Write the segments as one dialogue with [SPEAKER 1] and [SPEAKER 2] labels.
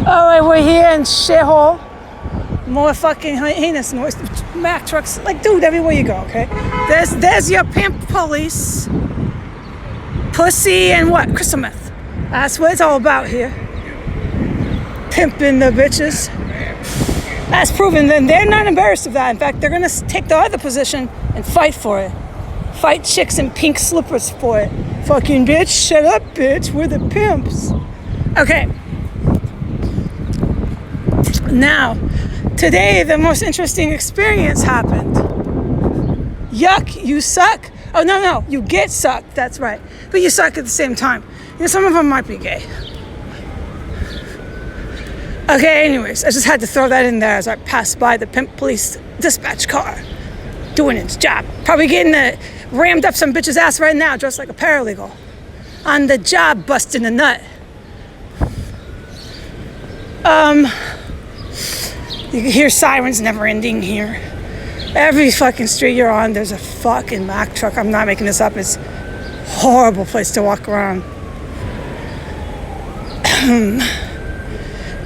[SPEAKER 1] All right, we're here in shithole. More fucking heinous noise. Mack trucks, like, dude, everywhere you go, okay? There's your pimp police. Pussy and what? Crystal meth. That's what it's all about here. Pimping the bitches. That's proven. Then they're not embarrassed of that. In fact, they're gonna take the other position and fight for it. Fight chicks in pink slippers for it. Fucking bitch, shut up, bitch. We're the pimps. Okay. Now, today the most interesting experience happened. Yuck, you suck. Oh, no, you get sucked, that's right. But you suck at the same time. You know, some of them might be gay. Okay, anyways, I just had to throw that in there as I passed by the pimp police dispatch car. Doing its job. Probably getting rammed up some bitch's ass right now, dressed like a paralegal. On the job, busting a nut. You can hear sirens never ending here. Every fucking street you're on, there's a fucking Mack truck. I'm not making this up. It's a horrible place to walk around.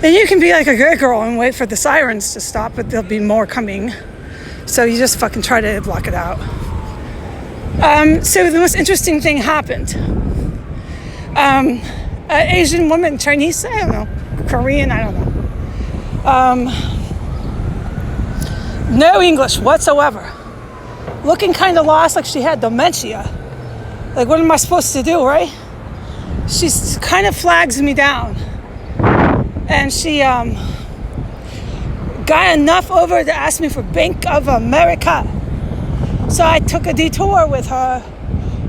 [SPEAKER 1] And you can be like a good girl and wait for the sirens to stop, but there'll be more coming. So you just fucking try to block it out. So the most interesting thing happened. An Asian woman, Chinese, I don't know, Korean, I don't know. No English whatsoever. Looking kind of lost, like she had dementia. Like, what am I supposed to do, right? She kind of flags me down. And she got enough over to ask me for Bank of America. So I took a detour with her,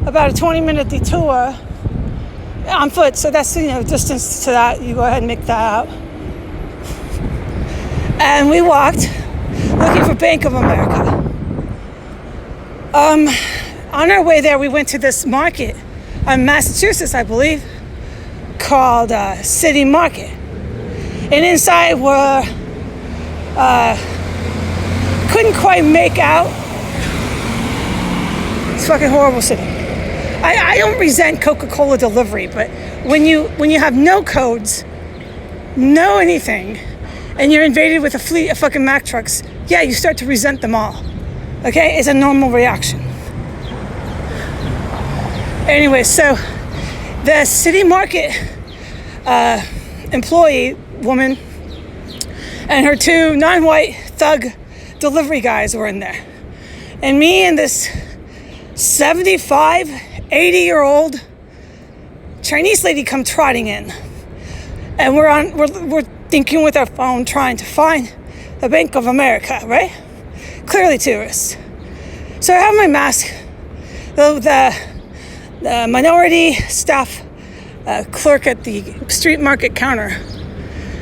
[SPEAKER 1] about a 20-minute detour on foot. So that's, distance to that. You go ahead and make that out. And we walked, looking for Bank of America. On our way there, we went to this market in Massachusetts, I believe, called City Market. And inside were, couldn't quite make out. It's a fucking horrible city. I don't resent Coca-Cola delivery, but when you have no codes, no anything, and you're invaded with a fleet of fucking Mack trucks, yeah, you start to resent them all. Okay? It's a normal reaction. Anyway, so the City Market employee woman and her two non-white thug delivery guys were in there. And me and this 75, 80-year-old Chinese lady come trotting in. And we're thinking with our phone, trying to find the Bank of America, right? Clearly tourists. So I have my mask. The minority staff clerk at the street market counter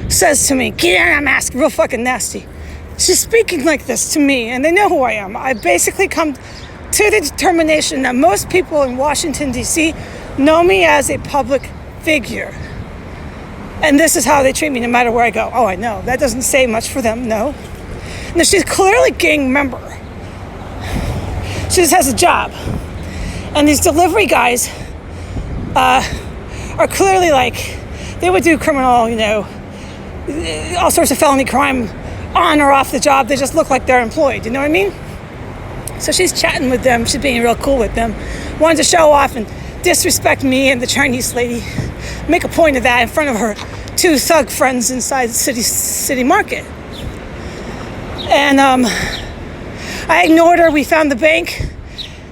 [SPEAKER 1] says to me, "Get on that mask," real fucking nasty. She's speaking like this to me, and they know who I am. I basically come to the determination that most people in Washington, D.C. know me as a public figure. And this is how they treat me no matter where I go. Oh, I know. That doesn't say much for them, no. No, she's clearly a gang member. She just has a job. And these delivery guys are clearly like, they would do criminal, all sorts of felony crime on or off the job. They just look like they're employed, you know what I mean? So she's chatting with them. She's being real cool with them. Wanted to show off and disrespect me and the Chinese lady. Make a point of that in front of her two thug friends inside the city market. And I ignored her. We found the bank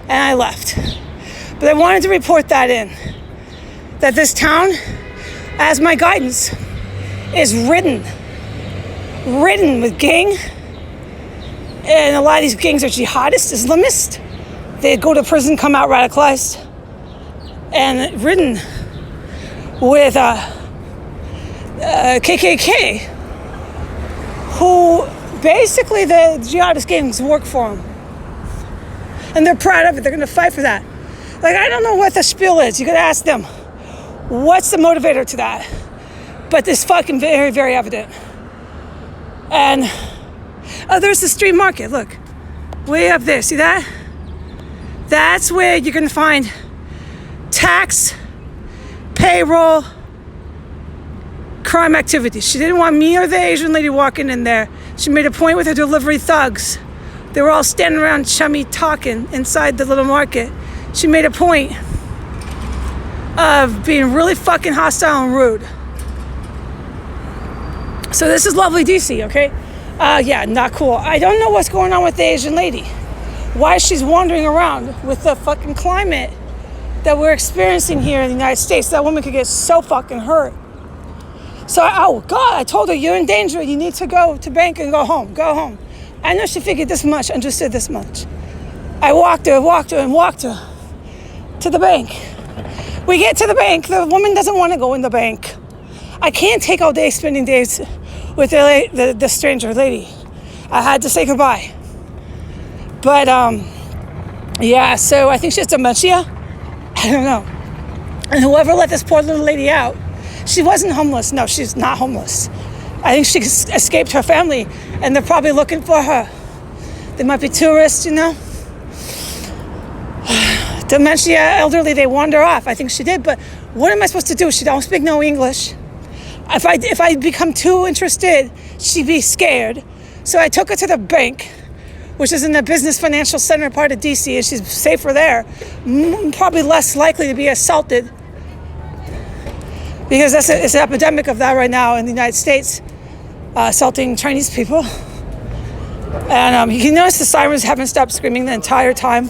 [SPEAKER 1] and I left. But I wanted to report that this town, as my guidance, is ridden with gang. And a lot of these gangs are jihadists, Islamists. They go to prison, come out radicalized, and ridden with KKK, who basically the jihadist gangs work for them. And they're proud of it. They're going to fight for that. Like, I don't know what the spiel is. You could ask them, what's the motivator to that? But it's fucking very, very evident. And there's the street market. Look, way up there. See that? That's where you're going to find tax, payroll, crime activity. She didn't want me or the Asian lady walking in there. She made a point with her delivery thugs. They were all standing around chummy talking inside the little market. She made a point of being really fucking hostile and rude. So this is lovely DC, okay? Yeah, not cool. I don't know what's going on with the Asian lady. Why she's wandering around with the fucking climate that we're experiencing here in the United States. That woman could get so fucking hurt. So, oh God, I told her, you're in danger. You need to go to bank and go home. Go home. I know she figured this much, understood this much. I walked her to the bank. We get to the bank. The woman doesn't want to go in the bank. I can't take all day spending days with the stranger lady. I had to say goodbye. But, yeah, so I think she has dementia. I don't know. And whoever let this poor little lady out, she wasn't homeless. No, she's not homeless. I think she escaped her family, and they're probably looking for her. They might be tourists, you know. Dementia, elderly, they wander off. I think she did, but what am I supposed to do? She don't speak no English. If I become too interested, she'd be scared. So I took her to the bank, which is in the business financial center part of DC, and she's safer there. Probably less likely to be assaulted, because it's an epidemic of that right now in the United States, assaulting Chinese people. And you can notice the sirens haven't stopped screaming the entire time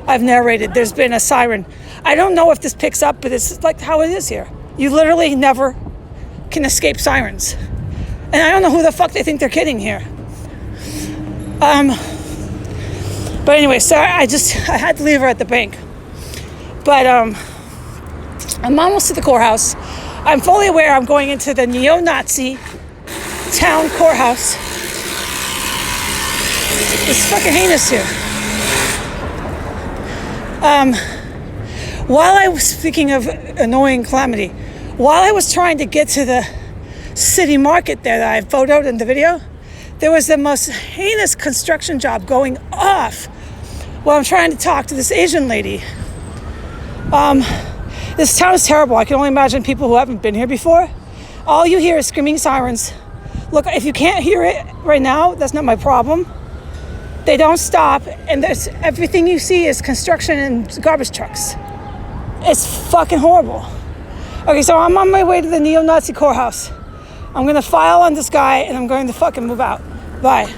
[SPEAKER 1] I've narrated. There's been a siren. I don't know if this picks up, but it's like how it is here. You literally never can escape sirens. And I don't know who the fuck they think they're kidding here. But anyway, so I had to leave her at the bank. But I'm almost to the courthouse. I'm fully aware I'm going into the neo-Nazi town courthouse. It's fucking heinous here. While I was, speaking of annoying calamity, while I was trying to get to the city market there that I photoed in the video, there was the most heinous construction job going off while I'm trying to talk to this Asian lady. This town is terrible. I can only imagine people who haven't been here before. All you hear is screaming sirens. Look, if you can't hear it right now, that's not my problem. They don't stop, and everything you see is construction and garbage trucks. It's fucking horrible. Okay, so I'm on my way to the neo-Nazi courthouse. I'm gonna file on this guy, and I'm going to fucking move out. Bye.